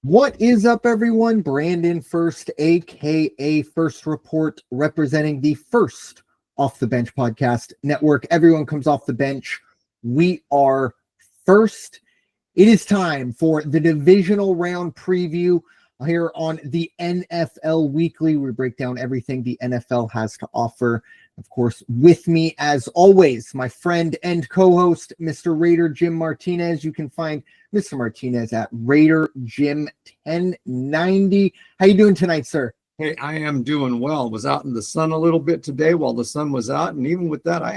What is up, everyone? Brandon Ferst, aka First Report, representing the First Off the Bench podcast network. Everyone comes off the bench. We are first. It is time for the divisional round preview here on the NFL Weekly. We break down everything the NFL has to offer. Of course, with me, as always, my friend and co-host, Mr. Raider Jim Martinez. You can find Mr. Martinez at Raider Jim 1090. How you doing tonight, sir? Hey, I am doing well. Was out in the sun a little bit today while the sun was out, and even with that, I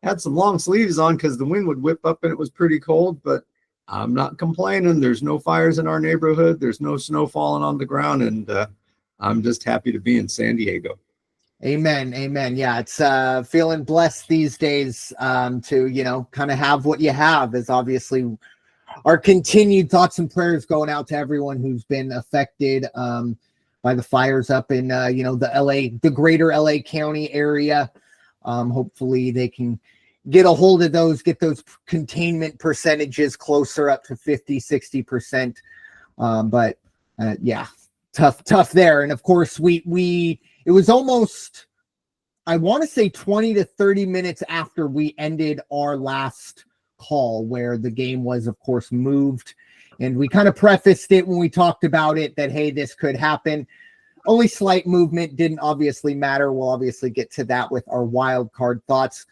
had some long sleeves on because the wind would whip up and it was pretty cold. But I'm not complaining. There's no fires in our neighborhood. There's no snow falling on the ground, and I'm just happy to be in San Diego. Amen. Amen. Yeah, it's feeling blessed these days to, kind of have what you have. Is obviously our continued thoughts and prayers going out to everyone who's been affected by the fires up in, the greater LA County area. Hopefully they can get a hold of those, get those containment percentages closer up to 50-60%. But tough there. And of course it was almost, I want to say 20 to 30 minutes after we ended our last call, where the game was, of course, moved. And we kind of prefaced it when we talked about it that, hey, this could happen. Only slight movement, didn't obviously matter. We'll obviously get to that with our wild card thoughts.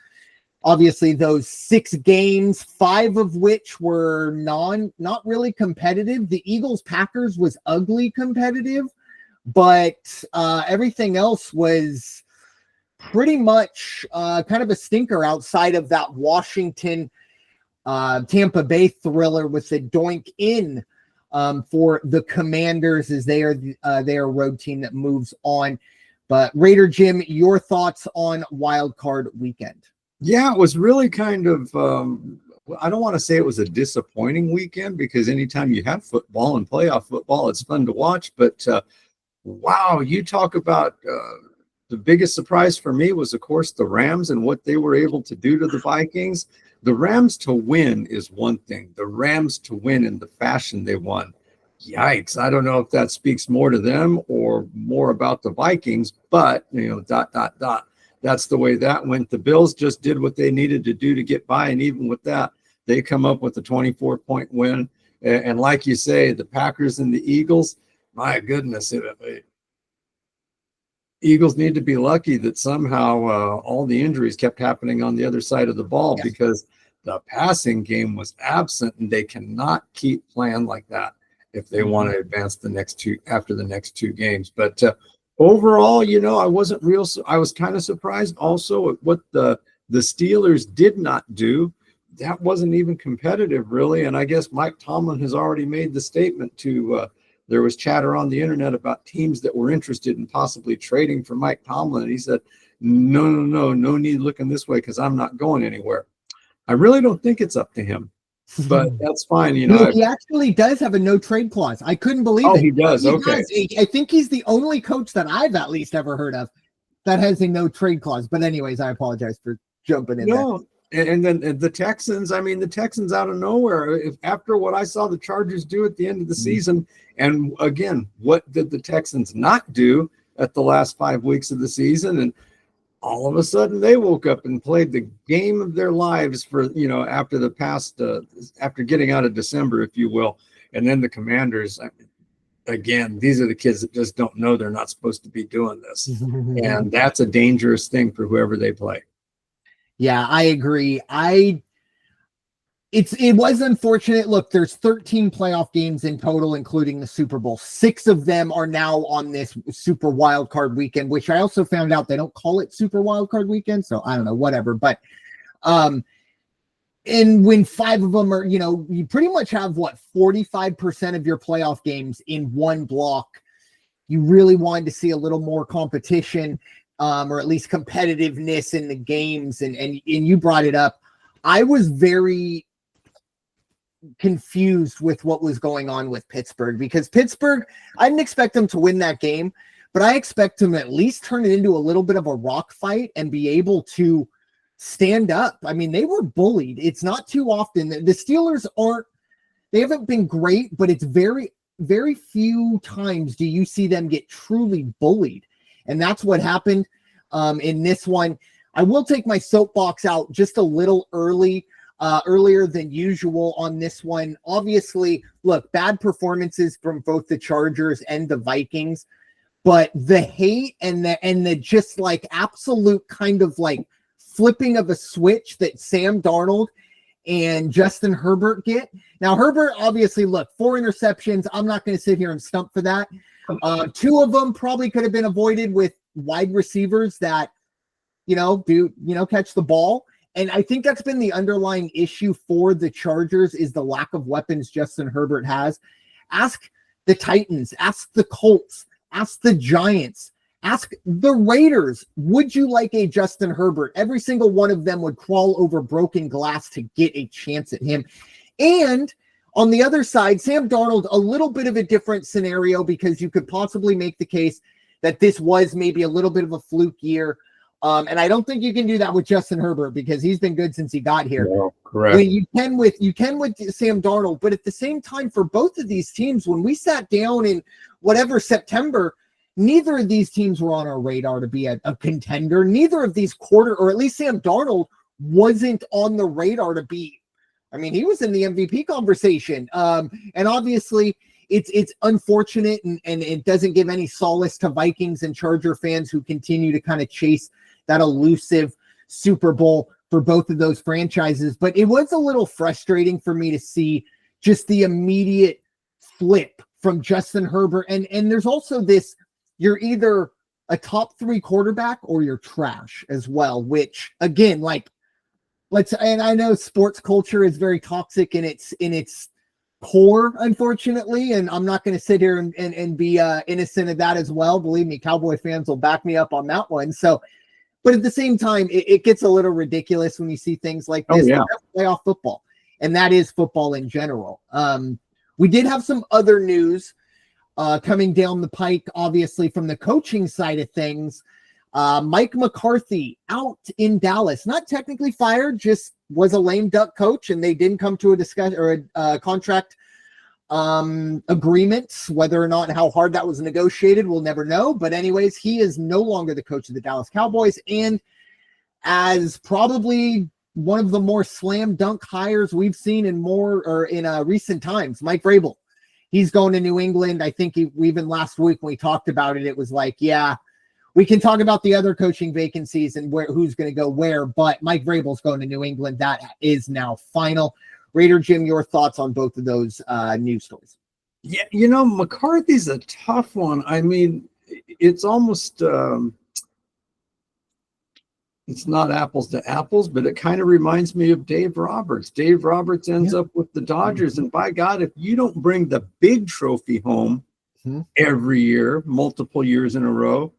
Obviously, those 6 games, 5 of which were not really competitive. The Eagles-Packers was ugly competitive, but everything else was pretty much kind of a stinker outside of that Washington Tampa Bay thriller with the doink in for the Commanders, as they are a road team that moves on. But Raider Jim, your thoughts on wild card weekend? Yeah, it was really kind of, I don't want to say it was a disappointing weekend, because anytime you have football and playoff football, it's fun to watch. But wow, you talk about the biggest surprise for me was, of course, the Rams and what they were able to do to the Vikings. The Rams to win is one thing. The Rams to win in the fashion they won, yikes. I don't know if that speaks more to them or more about the Vikings, but, that's the way that went. The Bills just did what they needed to do to get by, and even with that, they come up with a 24-point win. And like you say, the Packers and the Eagles, my goodness, Eagles need to be lucky that somehow all the injuries kept happening on the other side of the ball, yes, because the passing game was absent, and they cannot keep playing like that if they want to advance after the next two games. But overall, I was kind of surprised also at what the Steelers did not do. That wasn't even competitive, really. And I guess Mike Tomlin has already made the statement there was chatter on the internet about teams that were interested in possibly trading for Mike Tomlin. And he said, no need looking this way, because I'm not going anywhere. I really don't think it's up to him, but that's fine. He actually does have a no trade clause. I couldn't believe it. Oh, he does. Okay. I think he's the only coach that I've at least ever heard of that has a no trade clause. But anyways, I apologize for jumping in there. And then the Texans, the Texans out of nowhere, after what I saw the Chargers do at the end of the season, and again, what did the Texans not do at the last 5 weeks of the season? And all of a sudden they woke up and played the game of their lives for, after getting out of December, if you will. And then the Commanders, again, these are the kids that just don't know they're not supposed to be doing this. And that's a dangerous thing for whoever they play. Yeah, I agree. It was unfortunate. Look, there's 13 playoff games in total, including the Super Bowl. 6 of them are now on this Super Wild Card Weekend, which I also found out they don't call it Super Wild Card Weekend. So I don't know, whatever. But and when 5 of them are, you pretty much have 45% of your playoff games in one block. You really wanted to see a little more competition, or at least competitiveness in the games. And you brought it up. I was very confused with what was going on with Pittsburgh, because Pittsburgh, I didn't expect them to win that game, but I expect them to at least turn it into a little bit of a rock fight and be able to stand up. They were bullied. It's not too often. The Steelers they haven't been great, but it's very very few times do you see them get truly bullied. And that's what happened in this one. I will take my soapbox out just a little earlier than usual on this one. Obviously, look, bad performances from both the Chargers and the Vikings, but the hate and the just like absolute kind of like flipping of a switch that Sam Darnold and Justin Herbert get. Now, Herbert, obviously, look, 4 interceptions. I'm not going to sit here and stump for that. 2 of them probably could have been avoided with wide receivers that, catch the ball. And I think that's been the underlying issue for the Chargers is the lack of weapons Justin Herbert has. Ask the Titans, ask the Colts, ask the Giants, ask the Raiders. Would you like a Justin Herbert? Every single one of them would crawl over broken glass to get a chance at him. And on the other side, Sam Darnold, a little bit of a different scenario because you could possibly make the case that this was maybe a little bit of a fluke year. And I don't think you can do that with Justin Herbert because he's been good since he got here. No, correct. When you can with Sam Darnold, but at the same time, for both of these teams, when we sat down in whatever September, neither of these teams were on our radar to be a contender. Neither of these or at least Sam Darnold wasn't on the radar to be. I mean, he was in the MVP conversation. And obviously, it's unfortunate and it doesn't give any solace to Vikings and Charger fans who continue to kind of chase that elusive Super Bowl for both of those franchises. But it was a little frustrating for me to see just the immediate flip from Justin Herbert. And there's also this, you're either a top 3 quarterback or you're trash as well, which again, and I know sports culture is very toxic in its core, unfortunately, and I'm not going to sit here and be innocent of that as well. Believe me, Cowboy fans will back me up on that one. So, but at the same time, it gets a little ridiculous when you see things like this. Yeah. Playoff football, and that is football in general. We did have some other news coming down the pike, obviously from the coaching side of things. Mike McCarthy out in Dallas, not technically fired, just was a lame duck coach, and they didn't come to a discussion or a contract agreement. Whether or not how hard that was negotiated, we'll never know. But anyways, he is no longer the coach of the Dallas Cowboys, and as probably one of the more slam dunk hires we've seen in recent times, Mike Vrabel. He's going to New England. I think even last week when we talked about it, it was like, yeah, we can talk about the other coaching vacancies and who's going to go where, but Mike Vrabel's going to New England. That is now final. Raider Jim, your thoughts on both of those news stories? Yeah, McCarthy's a tough one. I mean, it's almost it's not apples to apples, but it kind of reminds me of Dave Roberts. Dave Roberts ends up with the Dodgers, and by God, if you don't bring the big trophy home every year, multiple years in a row,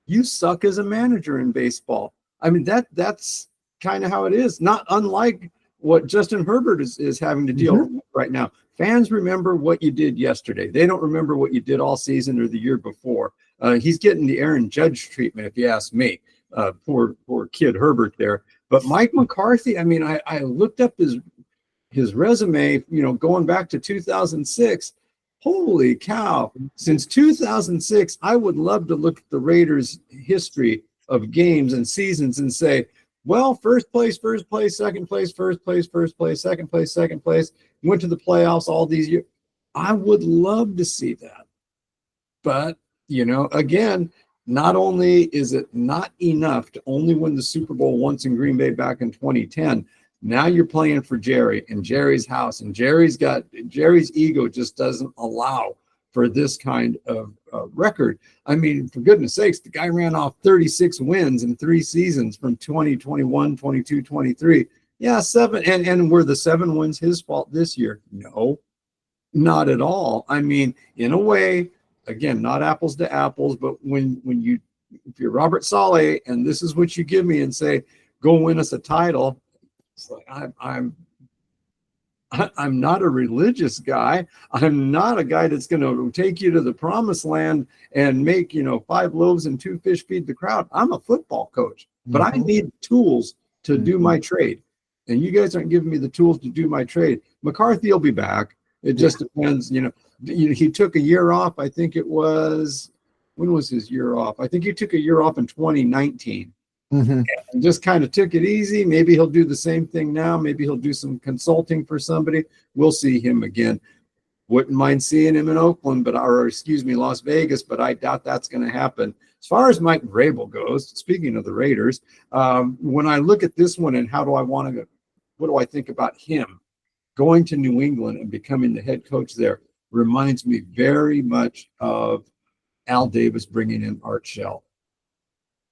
you suck as a manager in baseball. I mean, that's kind of how it is. Not unlike what Justin Herbert is having to deal with right now. Fans remember what you did yesterday. They don't remember what you did all season or the year before. He's getting the Aaron Judge treatment, if you ask me. Poor kid Herbert there. But Mike McCarthy, I mean, I looked up his resume, going back to 2006. Holy cow. Since 2006, I would love to look at the Raiders' history of games and seasons and say, well, first place, second place, first place, second place, went to the playoffs all these years. I would love to see that. But, again, not only is it not enough to only win the Super Bowl once in Green Bay back in 2010, now you're playing for Jerry and Jerry's house, and Jerry's ego just doesn't allow for this kind of record. I mean, for goodness sakes, the guy ran off 36 wins in 3 seasons from 2021, 22, 23. Yeah, 7. And were the 7 wins his fault this year? No, not at all. I mean, in a way, again, not apples to apples, but if you're Robert Saleh and this is what you give me and say, go win us a title, it's like I'm not a religious guy. I'm not a guy that's going to take you to the promised land and make 5 loaves and 2 fish feed the crowd. I'm a football coach, but I need tools to do my trade, and you guys aren't giving me the tools to do my trade. McCarthy will be back. It just depends. he took a year off. I think it was, when was his year off? I think he took a year off in 2019 and just kind of took it easy. Maybe he'll do the same thing now. Maybe he'll do some consulting for somebody. We'll see him again. Wouldn't mind seeing him in Oakland, Las Vegas, but I doubt that's going to happen. As far as Mike Vrabel goes, speaking of the Raiders, when I look at this one and what do I think about him going to New England and becoming the head coach there, reminds me very much of Al Davis bringing in Art Shell.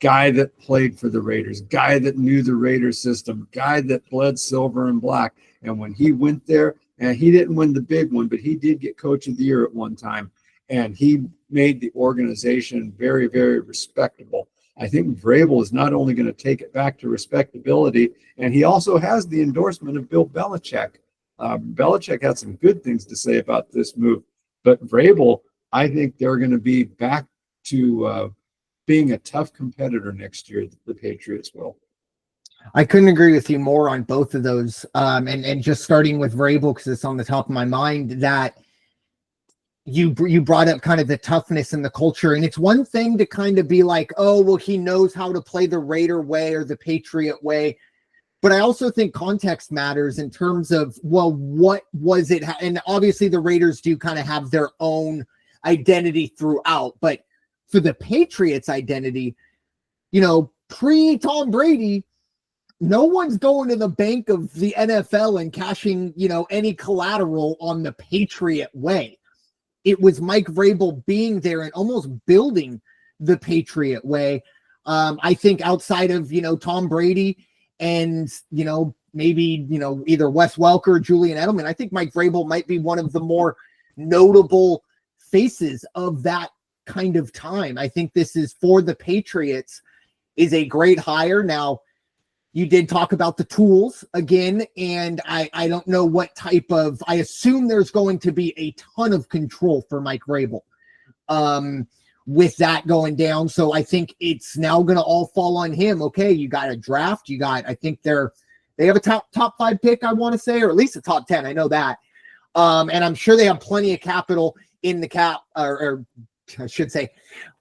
Guy that played for the Raiders, guy that knew the Raiders system, guy that bled silver and black. And when he went there, and he didn't win the big one, but he did get coach of the year at one time. And he made the organization very, very respectable. I think Vrabel is not only going to take it back to respectability, and he also has the endorsement of Bill Belichick. Belichick had some good things to say about this move. But Vrabel, I think they're going to be back to being a tough competitor next year, the Patriots will. I couldn't agree with you more on both of those. And just starting with Vrabel, because it's on the top of my mind, that you brought up kind of the toughness and the culture. And it's one thing to kind of be like, oh, well, he knows how to play the Raider way or the Patriot way. But I also think context matters in terms of, well, what was it? And obviously the Raiders do kind of have their own identity throughout. But for the Patriots' identity, pre-Tom Brady, no one's going to the bank of the NFL and cashing, any collateral on the Patriot way. It was Mike Vrabel being there and almost building the Patriot way. I think outside of, Tom Brady and, maybe, either Wes Welker or Julian Edelman, I think Mike Vrabel might be one of the more notable faces of that kind of time. I think this is, for the Patriots, is a great hire. Now, you did talk about the tools again, and I don't know what type of, I assume there's going to be a ton of control for Mike Vrabel with that going down. So I think it's now going to all fall on him. Okay, you got a draft. I think they have a top 5 pick, I want to say, or at least a top 10. I know that. And I'm sure they have plenty of capital in the cap, or I should say,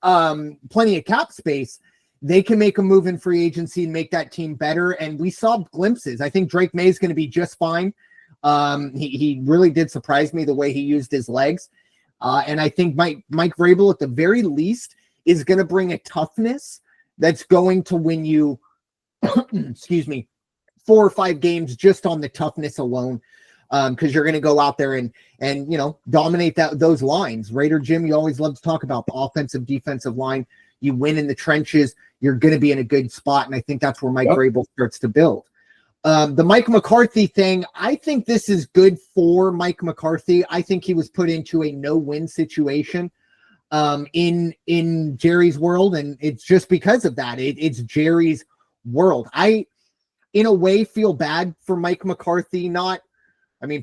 plenty of cap space. They can make a move in free agency and make that team better. And we saw glimpses. I think Drake May is going to be just fine. He really did surprise me the way he used his legs. And I think Mike Vrabel, at the very least, is going to bring a toughness that's going to win you, 4 or 5 games just on the toughness alone. Because you're going to go out there and dominate those lines. Raider Jim, you always love to talk about the offensive, defensive line. You win in the trenches, you're going to be in a good spot. And I think that's where Mike Vrabel starts to build. The Mike McCarthy thing, I think this is good for Mike McCarthy. I think he was put into a no-win situation in Jerry's world. And it's just because of that. It's Jerry's world. I, in a way, feel bad for Mike McCarthy.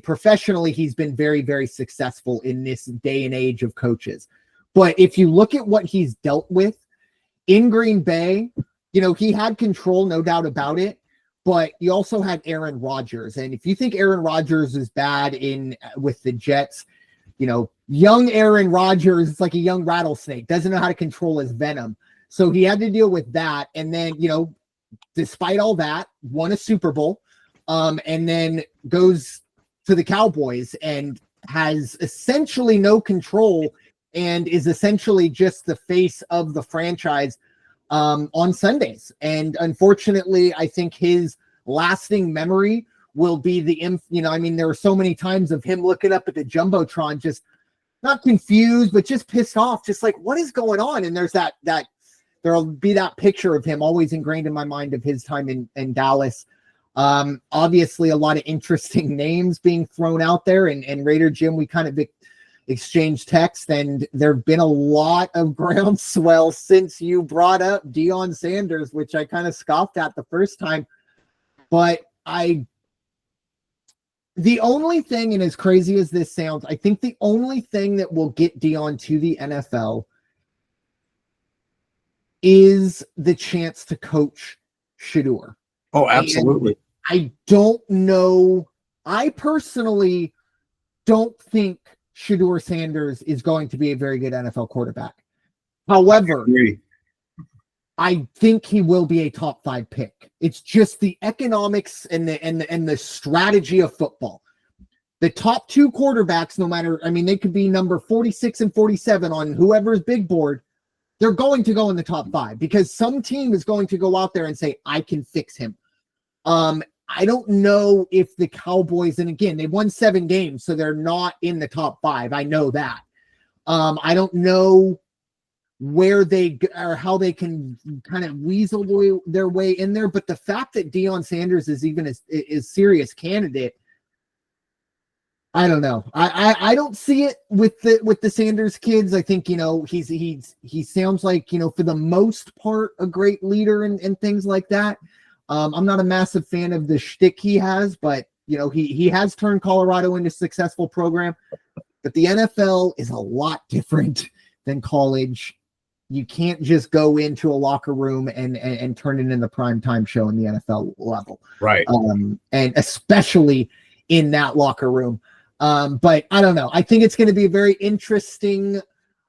Professionally, he's been very, very successful in this day and age of coaches. But if you look at what he's dealt with in Green Bay, he had control, no doubt about it, but you also had Aaron Rodgers. And if you think Aaron Rodgers is bad with the Jets, young Aaron Rodgers is like a young rattlesnake, doesn't know how to control his venom. So he had to deal with that. And then, despite all that, won a Super Bowl, and then goes to the Cowboys and has essentially no control and is essentially just the face of the franchise on Sundays. And unfortunately, I think his lasting memory will be there were so many times of him looking up at the Jumbotron, just not confused, but just pissed off, just like, what is going on? And there's there'll be that picture of him always ingrained in my mind of his time in Dallas. Obviously a lot of interesting names being thrown out there, and Raider Jim, we kind of exchange text, and there have been a lot of groundswell since you brought up Deion Sanders, which I kind of scoffed at the first time. But the only thing, and as crazy as this sounds, I think the only thing that will get Deion to the NFL is the chance to coach Shedeur. Oh, absolutely. And I don't know. I personally don't think Shedeur Sanders is going to be a very good NFL quarterback. However, I think he will be a top 5 pick. It's just the economics and the strategy of football. The top 2 quarterbacks, no matter, I mean, they could be number 46 and 47 on whoever's big board. They're going to go in the top 5 because some team is going to go out there and say, I can fix him. I don't know if the Cowboys, and again, they won 7 games, so they're not in the top 5. I know that. I don't know where they or how they can kind of weasel their way in there, but the fact that Deion Sanders is even a serious candidate, I don't know. I don't see it with the Sanders kids. I think, you know, he sounds like, you know, for the most part, a great leader and things like that. I'm not a massive fan of the shtick he has, but you know, he has turned Colorado into a successful program. But the NFL is a lot different than college. You can't just go into a locker room and turn it into primetime show in the NFL level. Right. And especially in that locker room. But I don't know. I think it's going to be a very interesting,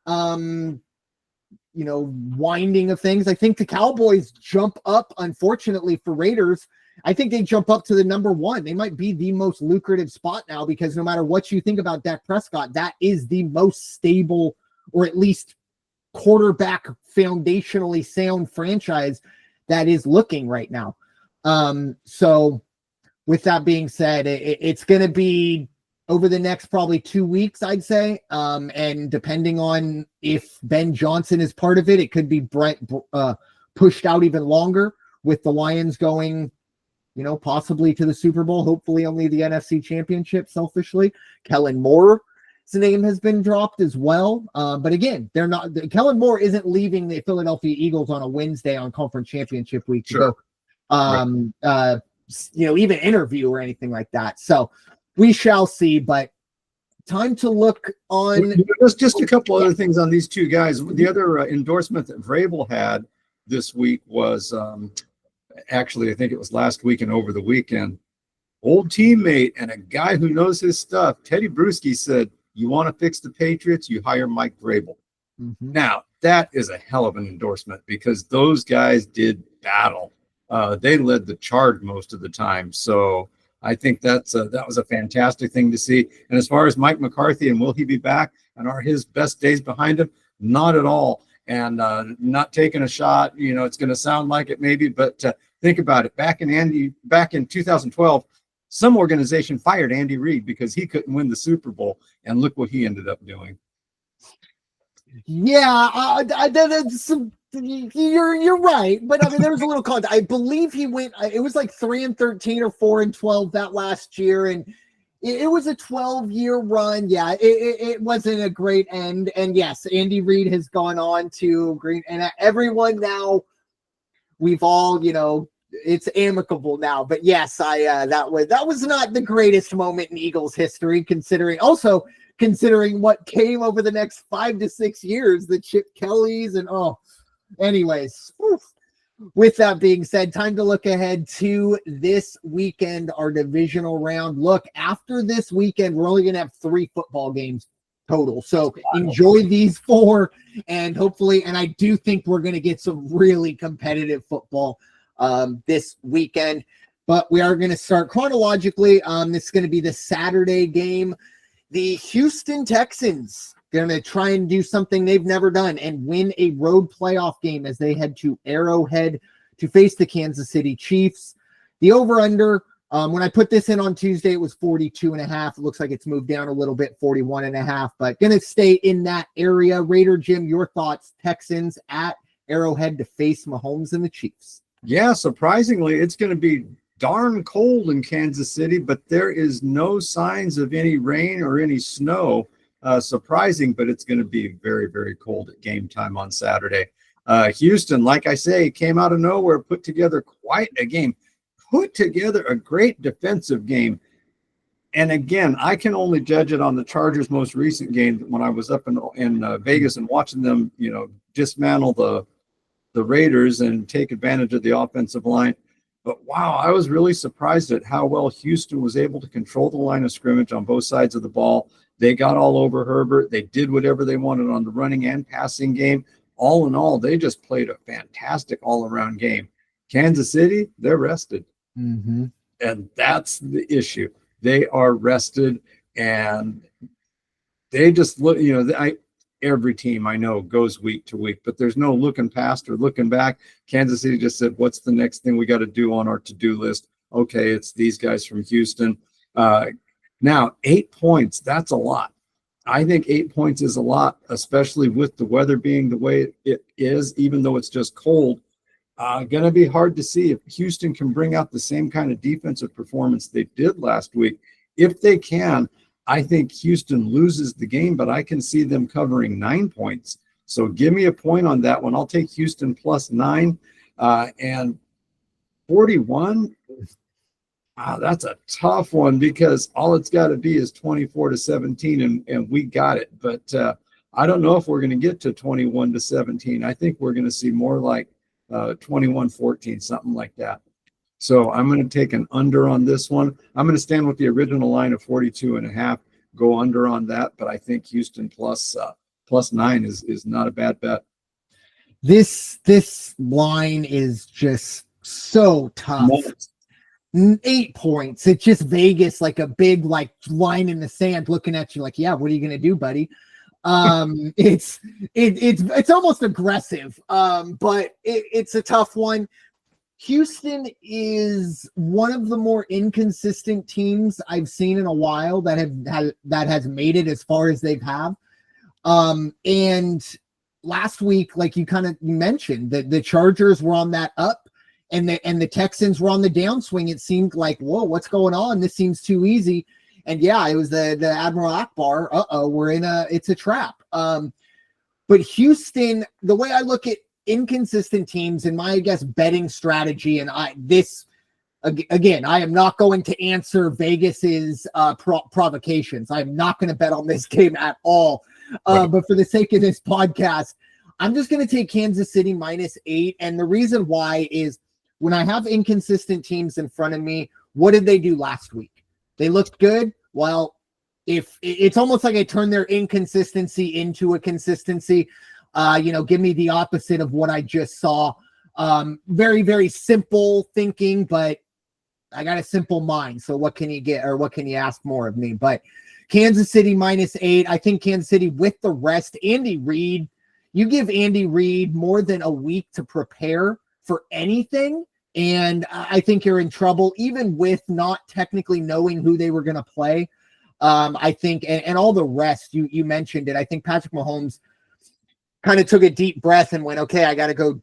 you know, winding of things. I think the Cowboys jump up, unfortunately for Raiders. I think they jump up to the number 1. They might be the most lucrative spot now because no matter what you think about Dak Prescott, that is the most stable, or at least quarterback foundationally sound franchise that is looking right now. So with that being said, it's going to be over the next probably 2 weeks, I'd say. And depending on if Ben Johnson is part of it, it could be pushed out even longer with the Lions going, you know, possibly to the Super Bowl, hopefully only the NFC Championship, selfishly. Kellen Moore's name has been dropped as well. But again, they're not. Kellen Moore isn't leaving the Philadelphia Eagles on a Wednesday on Conference Championship week to go, you know, even interview or anything like that. So we shall see, but time to look on. Just a couple other things on these 2 guys. The other endorsement that Vrabel had this week was actually, I think it was last week and over the weekend. Old teammate and a guy who knows his stuff, Teddy Bruschi, said, you want to fix the Patriots, you hire Mike Vrabel. Mm-hmm. Now, that is a hell of an endorsement because those guys did battle. They led the charge most of the time. So I think that was a fantastic thing to see. And as far as Mike McCarthy and will he be back and are his best days behind him? Not at all. And not taking a shot, you know, it's going to sound like it maybe, but think about it. Back in 2012, some organization fired Andy Reid because he couldn't win the Super Bowl, and look what he ended up doing. Yeah, you're right, but I mean, there's a little context. I believe he went. It was like 3-13 or 4-12 that last year, and it was a 12-year run. Yeah, it wasn't a great end. And yes, Andy Reid has gone on to Green, and everyone now, we've all, you know, it's amicable now. But yes, that was not the greatest moment in Eagles history, considering what came over the next 5 to 6 years, the Chip Kellys and anyways. Oof. With that being said, time to look ahead to this weekend, our divisional round. Look, after this weekend, we're only going to have 3 football games total. So enjoy these 4, and hopefully, and I do think we're going to get some really competitive football this weekend. But we are going to start chronologically. This is going to be the Saturday game. The Houston Texans going to try and do something they've never done and win a road playoff game as they head to Arrowhead to face the Kansas City Chiefs. The over-under, when I put this in on Tuesday, it was 42.5. It looks like it's moved down a little bit, 41.5, but going to stay in that area. Raider Jim, your thoughts? Texans at Arrowhead to face Mahomes and the Chiefs. Yeah, surprisingly, it's going to be darn cold in Kansas City, but there is no signs of any rain or any snow. Surprising, but it's going to be very, very cold at game time on Saturday. Houston, like I say, came out of nowhere, put together quite a game, put together a great defensive game. And again, I can only judge it on the Chargers' most recent game when I was up in Vegas and watching them, you know, dismantle the Raiders and take advantage of the offensive line. But wow, I was really surprised at how well Houston was able to control the line of scrimmage on both sides of the ball. They got all over Herbert. They did whatever they wanted on the running and passing game. All in all, they just played a fantastic all-around game. Kansas City, they're rested. Mm-hmm. And that's the issue. They are rested, and they just look, every team I know goes week to week, but there's no looking past or looking back. Kansas City just said, what's the next thing we got to do on our to-do list? Okay, it's these guys from Houston. Now, 8 points, that's a lot. I think 8 points is a lot, especially with the weather being the way it is, even though it's just cold. Going to be hard to see if Houston can bring out the same kind of defensive performance they did last week. If they can, I think Houston loses the game, but I can see them covering 9 points. So give me a point on that one. I'll take Houston plus 9 and 41. That's a tough one because all it's got to be is 24-17, and we got it. But I don't know if we're going to get to 21-17. I think we're going to see more like 21-14, something like that. So I'm going to take an under on this one. I'm going to stand with the original line of 42.5, go under on that. But I think Houston plus 9 is not a bad bet. This line is just so tough. 8 points. It's just Vegas, like a big line in the sand looking at you like, yeah, what are you going to do, buddy? It's almost aggressive. But it's a tough one. Houston is one of the more inconsistent teams I've seen in a while that has made it as far as they've have. And last week, like you mentioned, the Chargers were on that up. And the Texans were on the downswing. It seemed like, whoa, what's going on? This seems too easy. And yeah, it was the Admiral Akbar. It's a trap. But Houston, the way I look at inconsistent teams and my, betting strategy, and I am not going to answer Vegas's provocations. I'm not going to bet on this game at all. But for the sake of this podcast, I'm just going to take Kansas City -8. And the reason why is, when I have inconsistent teams in front of me, what did they do last week? They looked good. Well, if it's almost like I turn their inconsistency into a consistency, give me the opposite of what I just saw. Very, very simple thinking, but I got a simple mind. So what can you get, or what can you ask more of me? But Kansas City -8. I think Kansas City with the rest. Andy Reid, you give Andy Reid more than a week to prepare for anything, and I think you're in trouble, even with not technically knowing who they were going to play. I think, and all the rest, you mentioned it. I think Patrick Mahomes kind of took a deep breath and went, okay, I got to go,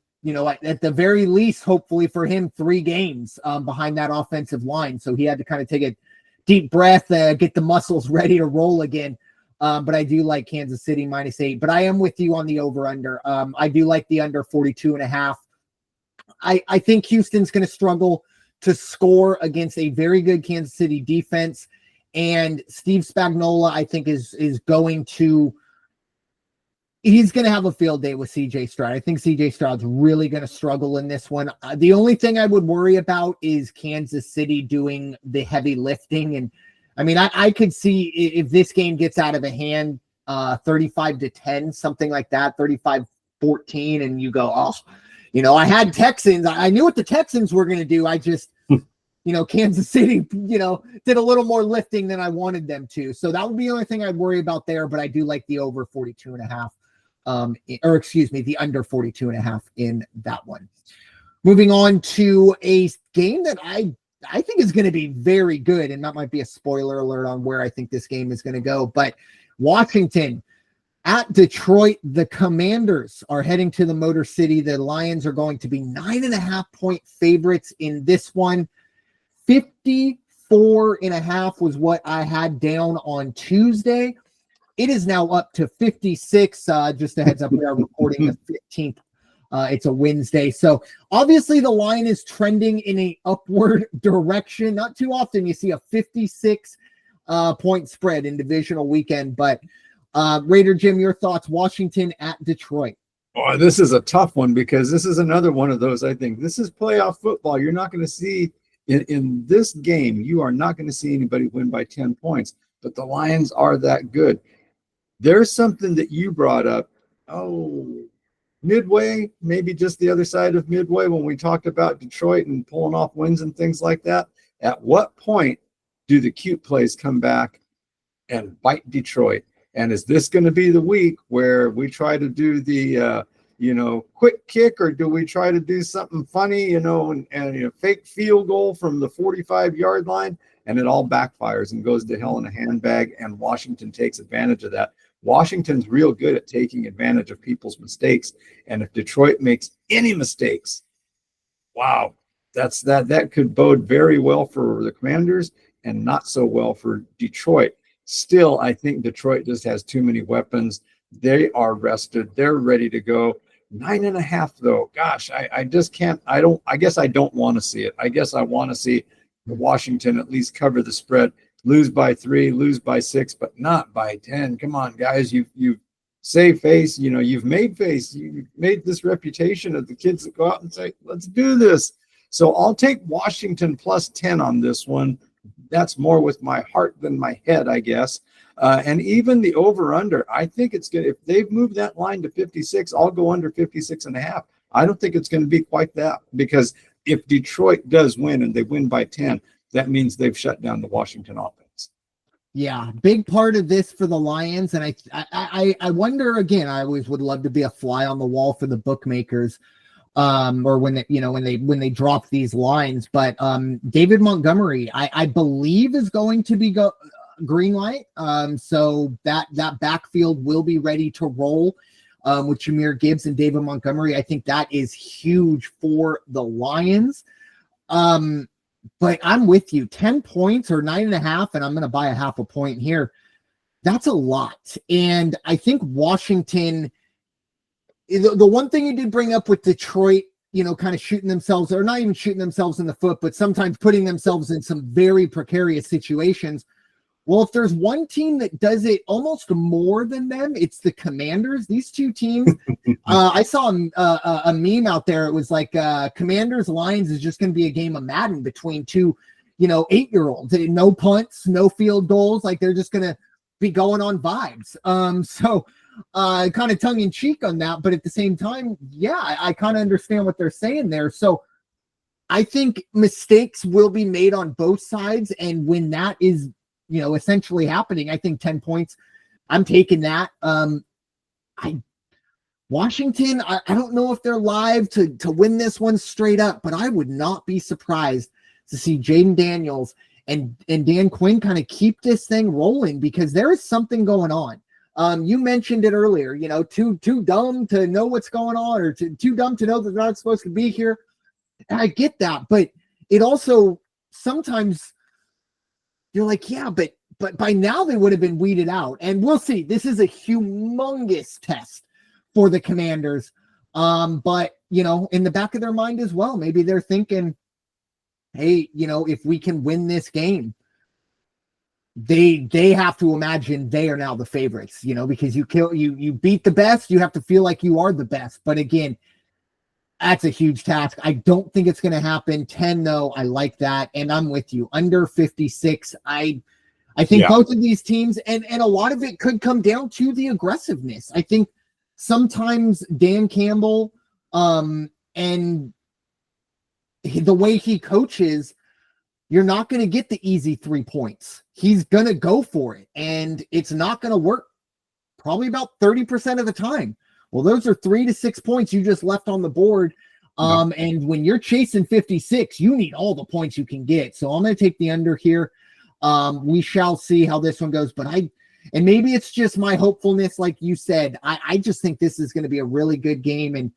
at the very least, hopefully for him, 3 games behind that offensive line. So he had to kind of take a deep breath, get the muscles ready to roll again. But I do like Kansas City -8. But I am with you on the over-under. I do like the under 42.5. I think Houston's going to struggle to score against a very good Kansas City defense. And Steve Spagnuolo, I think, is going to – he's going to have a field day with C.J. Stroud. I think C.J. Stroud's really going to struggle in this one. The only thing I would worry about is Kansas City doing the heavy lifting. And, I mean, I could see if this game gets out of hand, 35-10, something like that, 35-14, and you go, oh – I had Texans. I knew what the Texans were going to do. I just, Kansas City, did a little more lifting than I wanted them to. So that would be the only thing I'd worry about there. But I do like the over 42.5, the under 42.5 in that one. Moving on to a game that I think is going to be very good. And that might be a spoiler alert on where I think this game is going to go. But Washington at Detroit, the Commanders are heading to the Motor City. The Lions are going to be 9.5-point favorites in this one. 54.5 was what I had down on Tuesday. It is now up to 56. Just a heads up, we are recording the 15th. It's a Wednesday. So obviously the line is trending in an upward direction. Not too often you see a 56 point spread in divisional weekend, but Raider Jim, your thoughts, Washington at Detroit. Oh, this is a tough one because this is another one of those. I think this is playoff football. You're not going to see in this game, you are not going to see anybody win by 10 points. but the Lions are that good. There's something that you brought up. Midway, maybe just the other side of Midway, when we talked about Detroit and pulling off wins and things like that. At what point do the cute plays come back and bite Detroit? And is this going to be the week where we try to do the quick kick, or do we try to do something funny, and fake field goal from the 45-yard line, and it all backfires and goes to hell in a handbag, and Washington takes advantage of that? Washington's real good at taking advantage of people's mistakes, and if Detroit makes any mistakes, wow, that could bode very well for the Commanders and not so well for Detroit. Still, I think Detroit just has too many weapons. They are rested. They're ready to go. 9.5, though. Gosh, I just can't. I guess I don't want to see it. I guess I want to see Washington at least cover the spread, lose by 3, lose by 6, but not by 10. Come on, guys. You've saved face. You've made face. You've made this reputation of the kids that go out and say, let's do this. So I'll take Washington plus 10 on this one. That's more with my heart than my head, I guess. And even the over-under, I think it's good. If they've moved that line to 56, I'll go under 56.5. I don't think it's going to be quite that, because if Detroit does win and they win by 10, that means they've shut down the Washington offense. Yeah, big part of this for the Lions. And I wonder, again, I always would love to be a fly on the wall for the bookmakers, or when they drop these lines. But David Montgomery, I believe, is going to be green light. So that backfield will be ready to roll with Jahmyr Gibbs and David Montgomery. I think that is huge for the Lions. But I'm with you. 10 points or 9.5, and I'm going to buy a 0.5 point here. That's a lot. And I think Washington, the one thing you did bring up with Detroit, kind of shooting themselves, or not even shooting themselves in the foot, but sometimes putting themselves in some very precarious situations. Well, if there's one team that does it almost more than them, it's the Commanders. These two teams, I saw a meme out there. It was like Commanders Lions is just going to be a game of Madden between two, 8-year-olds. No punts, no field goals. Like, they're just going to be going on vibes. So kind of tongue in cheek on that. But at the same time, yeah, I kind of understand what they're saying there. So I think mistakes will be made on both sides. And when that is, essentially happening, I think 10 points, I'm taking that. Washington, I don't know if they're live to win this one straight up, but I would not be surprised to see Jaden Daniels and Dan Quinn kind of keep this thing rolling, because there is something going on. You mentioned it earlier, too dumb to know what's going on, or too dumb to know that they're not supposed to be here. And I get that, but it also sometimes you're like, yeah, but by now they would have been weeded out. And we'll see. This is a humongous test for the Commanders. But, in the back of their mind as well, maybe they're thinking, hey, if we can win this game, they have to imagine they are now the favorites, because you beat the best, you have to feel like you are the best. But again, that's a huge task. I don't think it's going to happen. 10, though, I like that. And I'm with you. Under 56, I think both of these teams, and a lot of it could come down to the aggressiveness. I think sometimes Dan Campbell and the way he coaches, you're not going to get the easy 3 points. He's going to go for it, and it's not going to work probably about 30% of the time. Well, those are 3 to 6 points you just left on the board. And when you're chasing 56, you need all the points you can get. So I'm going to take the under here. We shall see how this one goes. But and maybe it's just my hopefulness, like you said. I just think this is going to be a really good game. And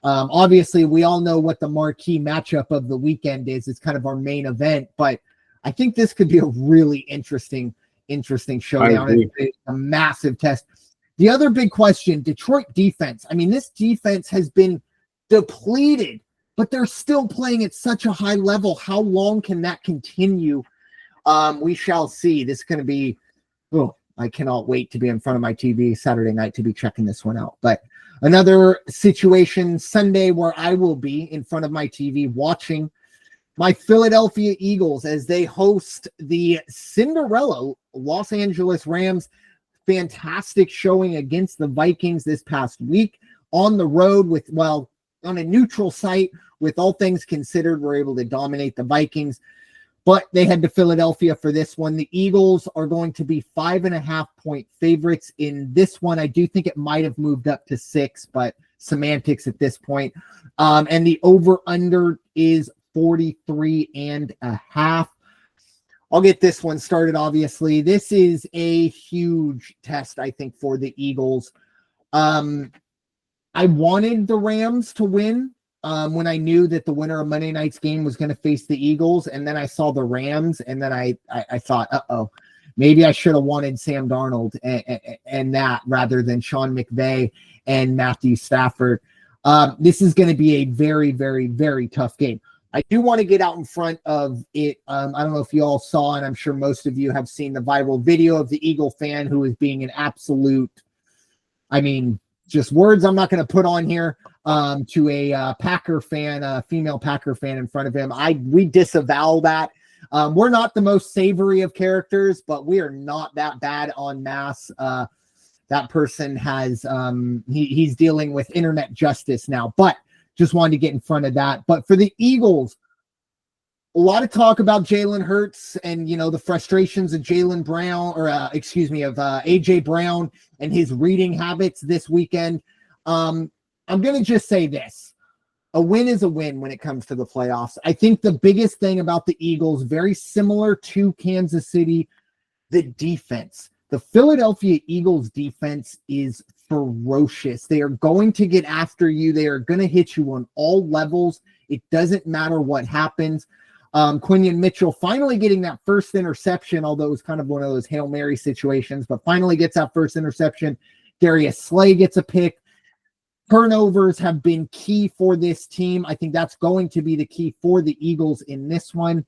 obviously, we all know what the marquee matchup of the weekend is. It's kind of our main event. But I think this could be a really interesting showdown. It's a massive test. The other big question, Detroit defense. I mean, this defense has been depleted, but they're still playing at such a high level. How long can that continue? We shall see. This is going to be, I cannot wait to be in front of my TV Saturday night to be checking this one out. But another situation Sunday where I will be in front of my TV watching my Philadelphia Eagles as they host the Cinderella Los Angeles Rams. Fantastic showing against the Vikings this past week on the road on a neutral site. With all things considered, we're able to dominate the Vikings, but they head to Philadelphia for this one. The Eagles are going to be 5.5-point favorites in this one. I do think it might have moved up to 6, but semantics at this point. And the over-under is 43.5. I'll get this one started, obviously. This is a huge test, I think, for the Eagles. I wanted the Rams to win when I knew that the winner of Monday night's game was going to face the Eagles, and then I saw the Rams, and then I thought, maybe I should have wanted Sam Darnold and that rather than Sean McVay and Matthew Stafford. This is going to be a very, very, very tough game. I do want to get out in front of it. I don't know if you all saw, and I'm sure most of you have seen the viral video of the Eagle fan who is being an absolute, just words I'm not going to put on here, to a Packer fan, a female Packer fan in front of him. We disavow that. We're not the most savory of characters, but we are not that bad en masse. That person has, he's dealing with internet justice now, but just wanted to get in front of that. But for the Eagles, a lot of talk about Jalen Hurts and, the frustrations of Jalen Brown, or of AJ Brown and his reading habits this weekend. I'm going to just say this. A win is a win when it comes to the playoffs. I think the biggest thing about the Eagles, very similar to Kansas City, the defense. The Philadelphia Eagles defense is ferocious. They are going to get after you. They are going to hit you on all levels. It doesn't matter what happens. Quinion Mitchell finally getting that first interception, although it was kind of one of those Hail Mary situations, but finally gets that first interception. Darius Slay gets a pick. Turnovers have been key for this team. I think that's going to be the key for the Eagles in this one.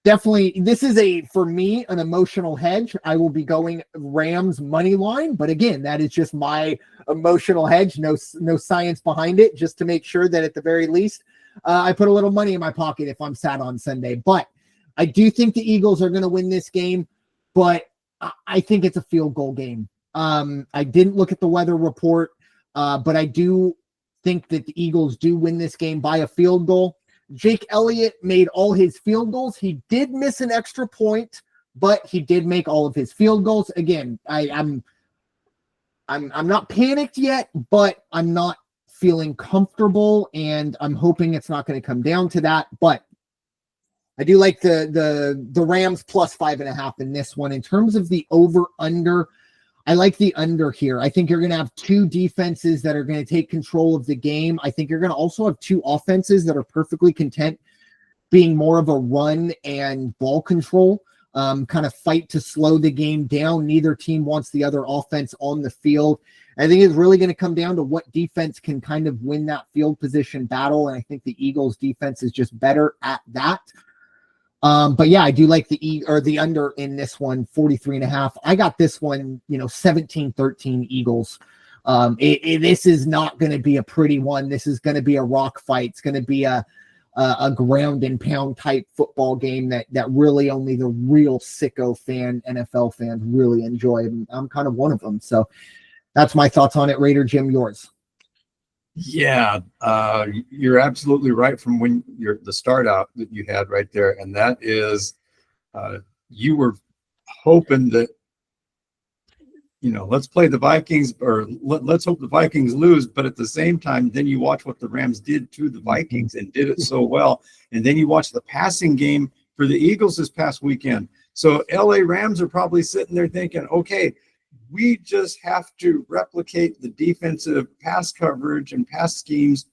Definitely, this is for me, an emotional hedge. I will be going Rams money line, but again, that is just my emotional hedge. No science behind it, just to make sure that at the very least, I put a little money in my pocket if I'm sad on Sunday. But I do think the Eagles are going to win this game, but I think it's a field goal game. I didn't look at the weather report, but I do think that the Eagles do win this game by a field goal. Jake Elliott made all his field goals. He did miss an extra point, but he did make all of his field goals. Again, I'm not panicked yet, but I'm not feeling comfortable, and I'm hoping it's not going to come down to that. But I do like the Rams plus 5.5 in this one. In terms of the over/under, I like the under here. I think you're going to have two defenses that are going to take control of the game. I think you're going to also have two offenses that are perfectly content being more of a run and ball control, kind of fight to slow the game down. Neither team wants the other offense on the field. I think it's really going to come down to what defense can kind of win that field position battle. And I think the Eagles defense is just better at that. But yeah, I do like the under in this one, 43.5. I got this one, 17-13 Eagles. This is not going to be a pretty one. This is going to be a rock fight. It's going to be a ground and pound type football game that really only the real sicko NFL fans really enjoy. And I'm kind of one of them. So that's my thoughts on it. Raider Jim, yours. Yeah, you're absolutely right from when the start out that you had right there. And that is, you were hoping that, let's play the Vikings, or let's hope the Vikings lose. But at the same time, then you watch what the Rams did to the Vikings and did it so well. And then you watch the passing game for the Eagles this past weekend. So LA Rams are probably sitting there thinking, okay, we just have to replicate the defensive pass coverage and pass schemes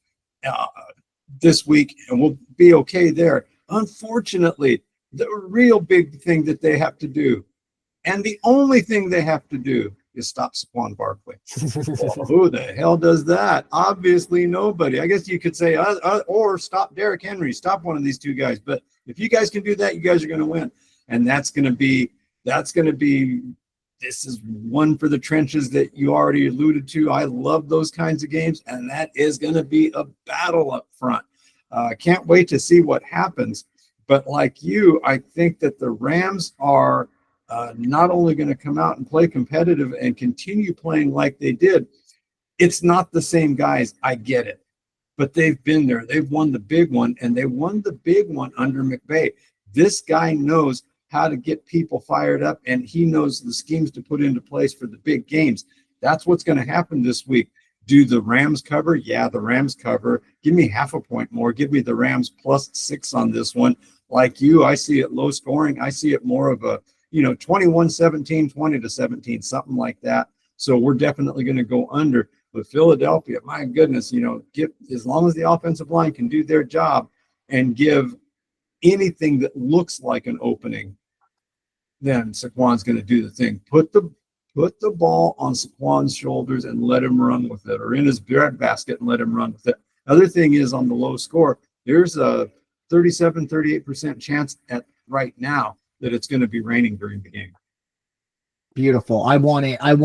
this week, and we'll be okay there. Unfortunately, the real big thing that they have to do, and the only thing they have to do, is stop Saquon Barkley. Well, who the hell does that? Obviously nobody. I guess you could say, or stop Derrick Henry, stop one of these two guys. But if you guys can do that, you guys are going to win. And that's going to be this is one for the trenches that you already alluded to. I love those kinds of games, and that is going to be a battle up front. Can't wait to see what happens. But like you, I think that the Rams are not only going to come out and play competitive and continue playing like they did. It's not the same guys. I get it. But they've been there. They've won the big one, and they won the big one under McVay. This guy knows how to get people fired up, and he knows the schemes to put into place for the big games. That's what's going to happen this week. Do the Rams cover? Yeah, the Rams cover. Give me half a point more. Give me the Rams +6 on this one. Like you, I see it low scoring. I see it more of a 21-17, 20-17, something like that. So we're definitely going to go under. But Philadelphia, my goodness, give, as long as the offensive line can do their job and give anything that looks like an opening, then Saquon's going to do the thing. Put the ball on Saquon's shoulders and let him run with it, or in his breadbasket and let him run with it. Other thing is, on the low score, there's a 37-38% chance at right now that it's going to be raining during the game. Beautiful. I want it the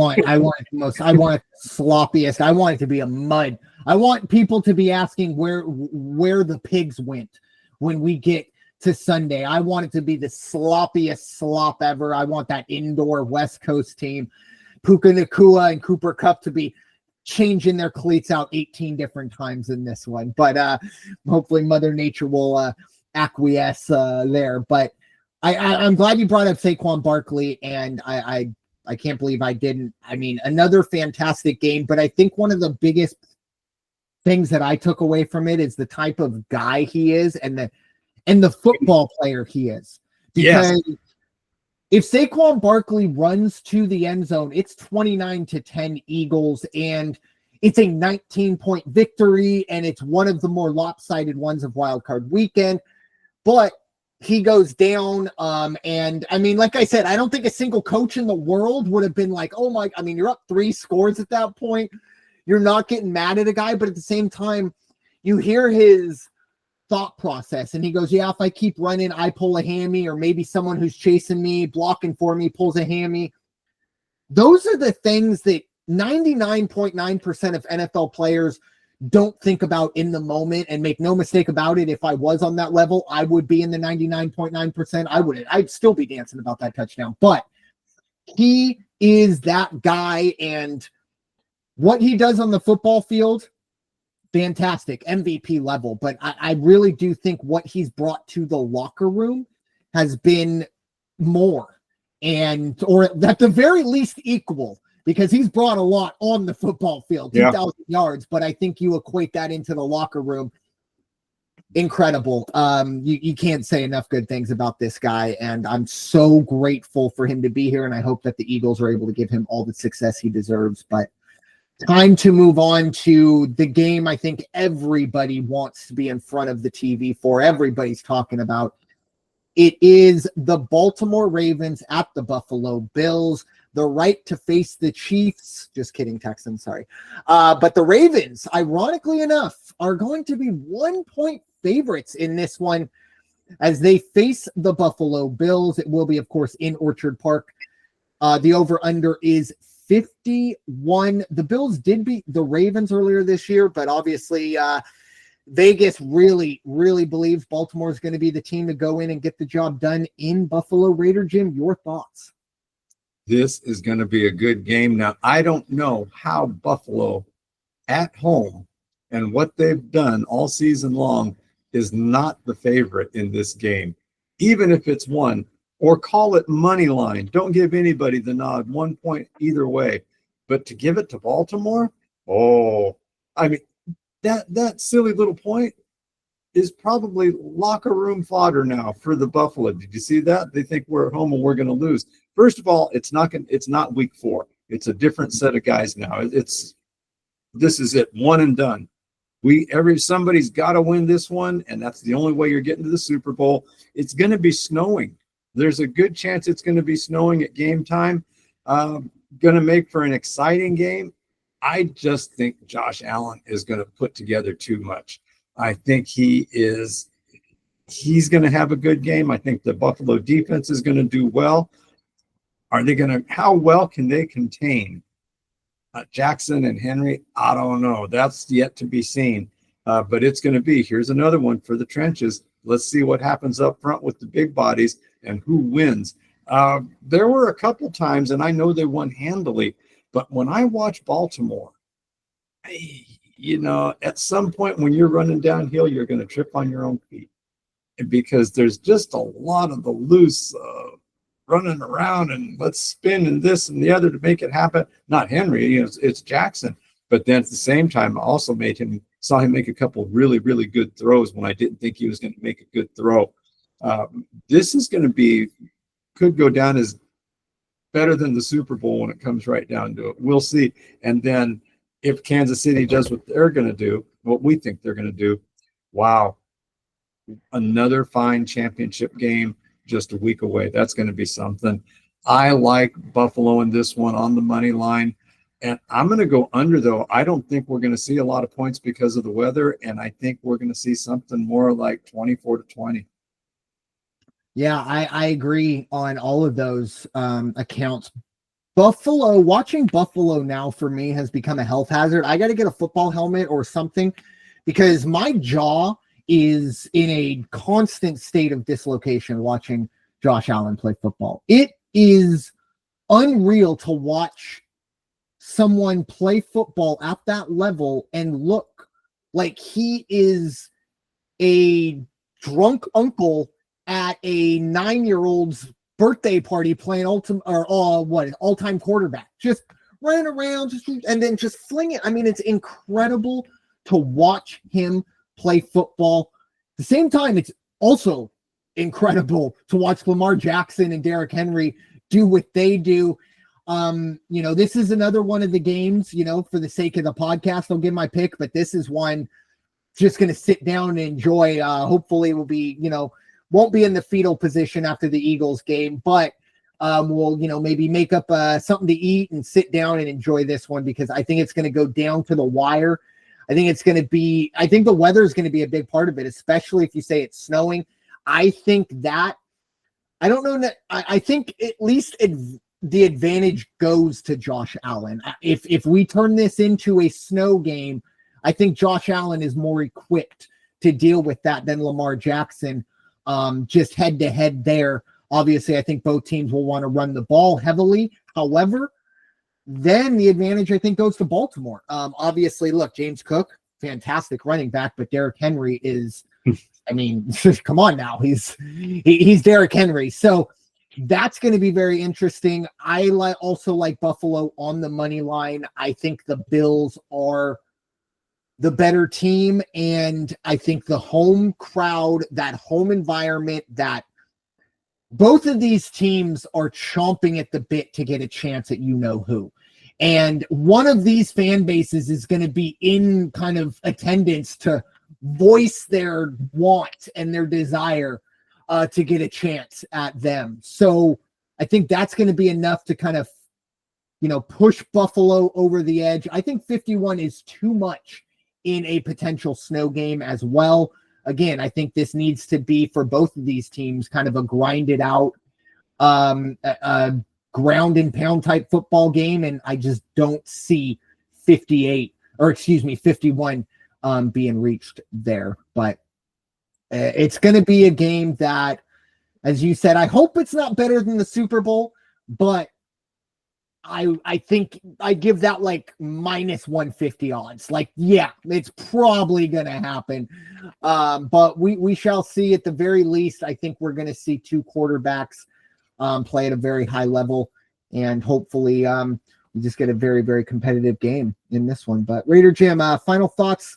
most. I want it the sloppiest. I want it to be a mud. I want people to be asking where the pigs went when we get to Sunday. I want it to be the sloppiest slop ever. I want that indoor West Coast team, Puka Nacua and Cooper Kupp, to be changing their cleats out 18 different times in this one. But hopefully Mother Nature will acquiesce there. But I'm glad you brought up Saquon Barkley, and I can't believe I didn't. I mean, another fantastic game, but I think one of the biggest things that I took away from it is the type of guy he is and the football player he is. Because if Saquon Barkley runs to the end zone, it's 29-10 Eagles, and it's a 19-point victory, and it's one of the more lopsided ones of Wild Card Weekend. But he goes down, and I mean, like I said, I don't think a single coach in the world would have been like, oh my, I mean, you're up 3 scores at that point. You're not getting mad at a guy, but at the same time, you hear his thought process, and he goes, yeah, if I keep running, I pull a hammy, or maybe someone who's chasing me, blocking for me, pulls a hammy. Those are the things that 99.9% of NFL players don't think about in the moment. And make no mistake about it, if I was on that level, I would be in the 99.9%. I'd still be dancing about that touchdown. But he is that guy, and what he does on the football field, fantastic, MVP level. But I really do think what he's brought to the locker room has been more, or at the very least equal, because he's brought a lot on the football field, 2,000 yards, but I think you equate that into the locker room. Incredible. You can't say enough good things about this guy, and I'm so grateful for him to be here, and I hope that the Eagles are able to give him all the success he deserves. But time to move on to the game I think everybody wants to be in front of the TV for. Everybody's talking about. It is the Baltimore Ravens at the Buffalo Bills. The right to face the Chiefs. Just kidding, Texans, sorry. But the Ravens, ironically enough, are going to be 1-point favorites in this one as they face the Buffalo Bills. It will be, of course, in Orchard Park. The over-under is 51. The Bills did beat the Ravens earlier this year, but obviously Vegas really, really believes Baltimore is going to be the team to go in and get the job done in Buffalo. Raider Jim, your thoughts? This is going to be a good game. Now, I don't know how Buffalo at home and what they've done all season long is not the favorite in this game, even if it's one, or call it money line. Don't give anybody the nod, 1 point either way. But to give it to Baltimore, I mean, that silly little point is probably locker room fodder now for the Buffalo. Did you see that? They think we're at home and we're going to lose. First of all, it's not week 4. It's a different set of guys now. This is it, one and done. Somebody's got to win this one, and that's the only way you're getting to the Super Bowl. It's going to be snowing. There's a good chance it's going to be snowing at game time. Going to make for an exciting game. I just think Josh Allen is going to put together too much. I think he's going to have a good game. I think the Buffalo defense is going to do well. How well can they contain Jackson and Henry? I don't know. That's yet to be seen. But it's going to be, here's another one for the trenches. Let's see what happens up front with the big bodies and who wins. There were a couple times, and I know they won handily, but when I watch Baltimore, at some point when you're running downhill, you're going to trip on your own feet because there's just a lot of the loose running around and let's spin and this and the other to make it happen. Not Henry, it's Jackson. But then at the same time, I also saw him make a couple really, really good throws when I didn't think he was going to make a good throw. This is going to could go down as better than the Super Bowl when it comes right down to it. We'll see. And then if Kansas City does what they're going to do, what we think they're going to do, wow, another fine championship game just a week away. That's going to be something. I like Buffalo in this one on the money line. And I'm going to go under, though. I don't think we're going to see a lot of points because of the weather. And I think we're going to see something more like 24-20. Yeah, I agree on all of those accounts. Watching Buffalo now for me has become a health hazard. I got to get a football helmet or something because my jaw is in a constant state of dislocation watching Josh Allen play football. It is unreal to watch someone play football at that level and look like he is a drunk uncle at a 9-year-old's birthday party playing all-time quarterback, just running around and then just fling it. I mean, it's incredible to watch him play football. At the same time, it's also incredible to watch Lamar Jackson and Derrick Henry do what they do. This is another one of the games, for the sake of the podcast, I'll give my pick, but this is one just going to sit down and enjoy. Hopefully will be, won't be in the fetal position after the Eagles game, but we'll, maybe make up something to eat and sit down and enjoy this one because I think it's going to go down to the wire. I think the weather is going to be a big part of it, especially if you say it's snowing. I think at least the advantage goes to Josh Allen. If we turn this into a snow game, I think Josh Allen is more equipped to deal with that than Lamar Jackson, just head to head there. Obviously, I think both teams will want to run the ball heavily. However, then the advantage, I think, goes to Baltimore. Obviously, look, James Cook, fantastic running back, but Derrick Henry is, come on now. He's Derrick Henry. So that's going to be very interesting. I also like Buffalo on the money line. I think the Bills are the better team, and I think the home crowd, that home environment, that both of these teams are chomping at the bit to get a chance at who. And one of these fan bases is going to be in kind of attendance to voice their want and their desire to get a chance at them. So I think that's going to be enough to kind of, push Buffalo over the edge. I think 51 is too much in a potential snow game as well. Again, I think this needs to be for both of these teams kind of a grinded out, ground and pound type football game. And I just don't see 51 being reached there. But it's going to be a game that, as you said, I hope it's not better than the Super Bowl, but I think I give that like minus 150 odds. Like, yeah, it's probably going to happen. But we shall see. At the very least, I think we're going to see two quarterbacks play at a very high level, and hopefully we just get a very, very competitive game in this one. But Raider Jim, final thoughts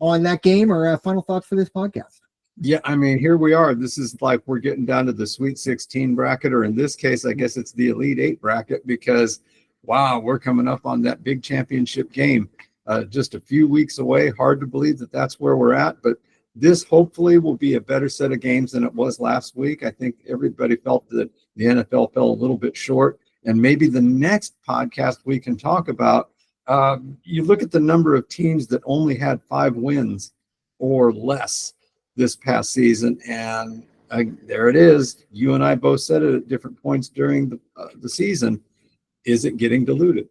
on that game, or final thoughts for this podcast? Yeah, here we are. This is like we're getting down to the Sweet 16 bracket, or in this case, I guess it's the Elite 8 bracket, because, wow, we're coming up on that big championship game just a few weeks away. Hard to believe that that's where we're at, but this hopefully will be a better set of games than it was last week. I think everybody felt that the NFL fell a little bit short, and maybe the next podcast we can talk about, you look at the number of teams that only had 5 wins or less this past season, and there it is. You and I both said it at different points during the season. Is it getting diluted?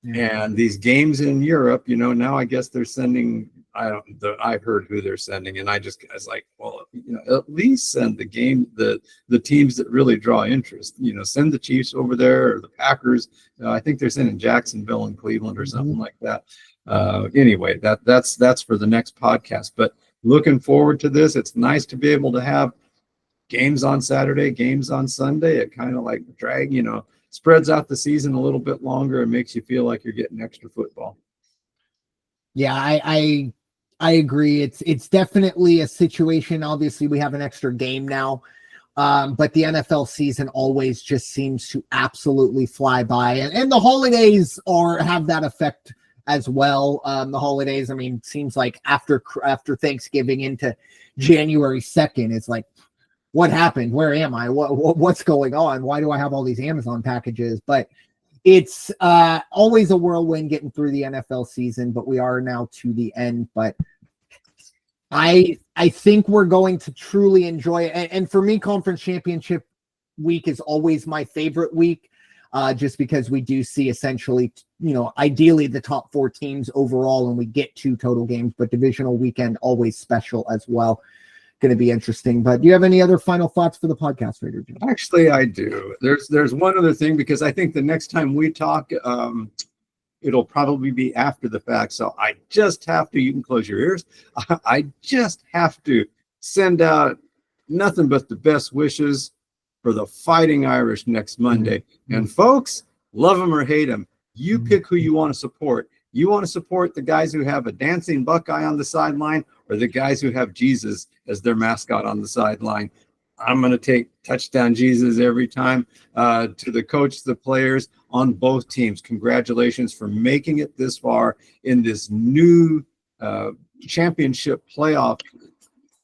Yeah. And these games in Europe, now I guess they're sending I heard who they're sending, and I was like, well, at least send the teams that really draw interest. Send the Chiefs over there or the Packers. I think they're sending Jacksonville and Cleveland or something like that. Anyway, that's for the next podcast. But looking forward to this. It's nice to be able to have games on Saturday, games on Sunday. It kind of like spreads out the season a little bit longer and makes you feel like you're getting extra football. Yeah, I agree. It's definitely a situation. Obviously, we have an extra game now, but the NFL season always just seems to absolutely fly by, and the holidays have that effect as well. The holidays, I mean, seems like after Thanksgiving into January 2nd, it's like, what happened? Where am I? What's going on? Why do I have all these Amazon packages? But it's always a whirlwind getting through the NFL season, but we are now to the end. But I think we're going to truly enjoy it. And for me, conference championship week is always my favorite week, just because we do see essentially, ideally the top 4 teams overall, and we get 2 total games, but divisional weekend always special as well. Going to be interesting. But do you have any other final thoughts for the podcast, Raider Jim? Actually, I do. There's one other thing, because I think the next time we talk, it'll probably be after the fact. So I just have to, you can close your ears. I just have to send out nothing but the best wishes for the Fighting Irish next Monday. Mm-hmm. And folks, love them or hate them, you pick who you want to support. You want to support the guys who have a dancing Buckeye on the sideline, or the guys who have Jesus as their mascot on the sideline. I'm going to take touchdown Jesus every time. To the coach, the players on both teams, congratulations for making it this far in this new championship playoff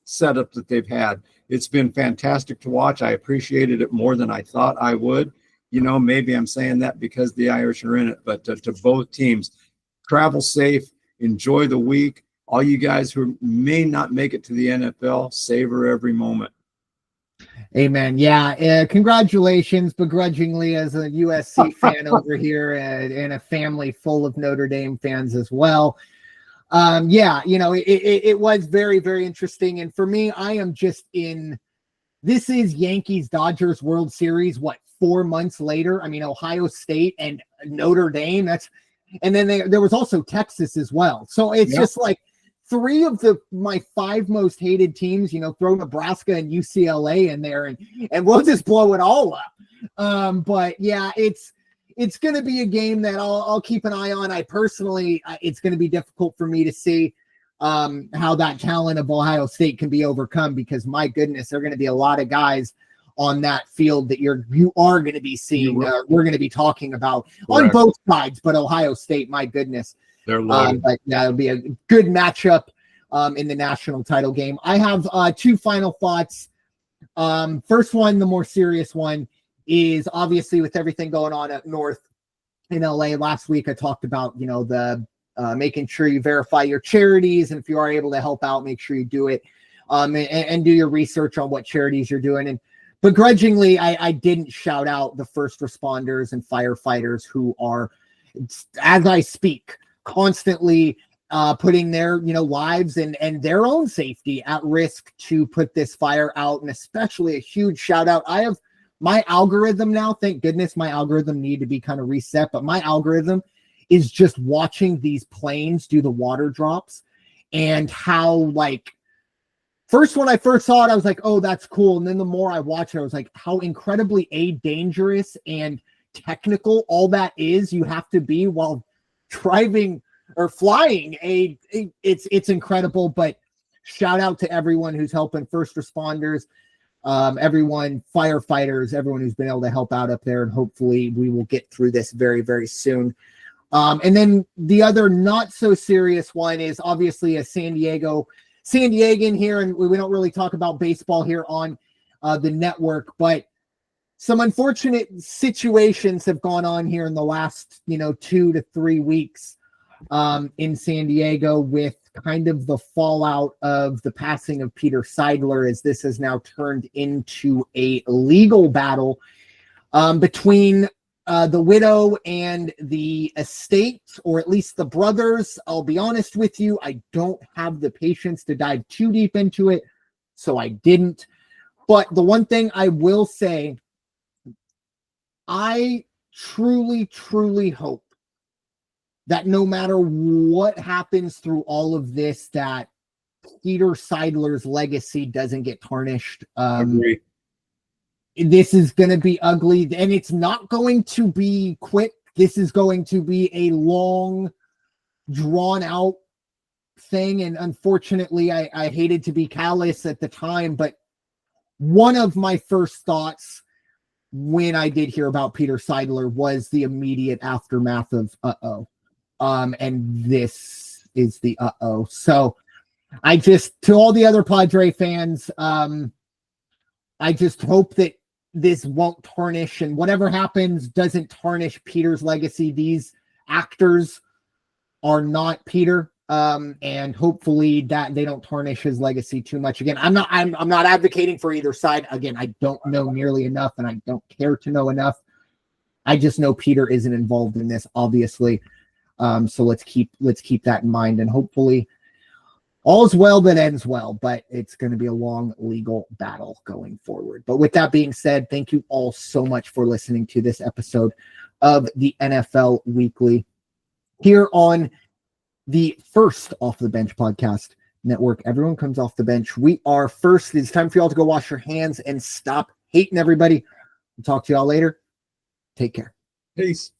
setup that they've had. It's been fantastic to watch. I appreciated it more than I thought I would. Maybe I'm saying that because the Irish are in it, but to both teams, travel safe, enjoy the week. All you guys who may not make it to the NFL, savor every moment. Amen. Yeah. Congratulations, begrudgingly, as a USC fan over here, and a family full of Notre Dame fans as well. It was very, very interesting. And for me, I am just this is Yankees-Dodgers World Series, 4 months later? I mean, Ohio State and Notre Dame, and then there was also Texas as well. So it's just like 3 of my 5 most hated teams, throw Nebraska and UCLA in there, and we'll just blow it all up. But yeah, it's going to be a game that I'll keep an eye on. I personally, it's going to be difficult for me to see how that talent of Ohio State can be overcome, because my goodness, there are going to be a lot of guys on that field that you are going to be seeing. We're going to be talking about on both sides, but Ohio State, my goodness. They're loaded. But yeah, it'll be a good matchup in the national title game. I have 2 final thoughts. First one, the more serious one, is obviously with everything going on up north in LA. Last week, I talked about, the making sure you verify your charities. And if you are able to help out, make sure you do it and do your research on what charities you're doing. And begrudgingly, I didn't shout out the first responders and firefighters who are, as I speak, constantly putting their lives and their own safety at risk to put this fire out. And especially a huge shout out. I have my algorithm now, thank goodness my algorithm need to be kind of reset, but my algorithm is just watching these planes do the water drops, and how first, when I first saw it, I was like, oh, that's cool. And then the more I watch it, I was like, how incredibly dangerous and technical all that is. You have to be while driving or flying it's incredible. But shout out to everyone who's helping, first responders, everyone, firefighters, everyone who's been able to help out up there. And hopefully we will get through this very, very soon. And then the other not so serious one is obviously a San Diegan here, and we don't really talk about baseball here on the network, but some unfortunate situations have gone on here in the last 2 to 3 weeks in San Diego, with kind of the fallout of the passing of Peter Seidler, as this has now turned into a legal battle between the widow and the estate, or at least the brothers, I'll be honest with you, I don't have the patience to dive too deep into it, so I didn't. But the one thing I will say, I truly, truly hope that no matter what happens through all of this, that Peter Seidler's legacy doesn't get tarnished. Agree. This is going to be ugly, and it's not going to be quick. This is going to be a long, drawn-out thing, and unfortunately, I hated to be callous at the time, but one of my first thoughts when I did hear about Peter Seidler was the immediate aftermath of and this is the So I just, to all the other Padre fans, I just hope that this won't tarnish, and whatever happens doesn't tarnish Peter's legacy. These actors are not Peter, and hopefully that they don't tarnish his legacy too much. Again, I'm not advocating for either side. Again, I don't know nearly enough, and I don't care to know enough. I just know Peter isn't involved in this, obviously. So let's keep that in mind, and hopefully all's well that ends well, but it's going to be a long legal battle going forward. But with that being said, thank you all so much for listening to this episode of the NFL Weekly here on the First Off the Bench podcast network. Everyone comes off the bench. We are First. It's time for y'all to go wash your hands and stop hating everybody. We'll talk to y'all later. Take care. Peace.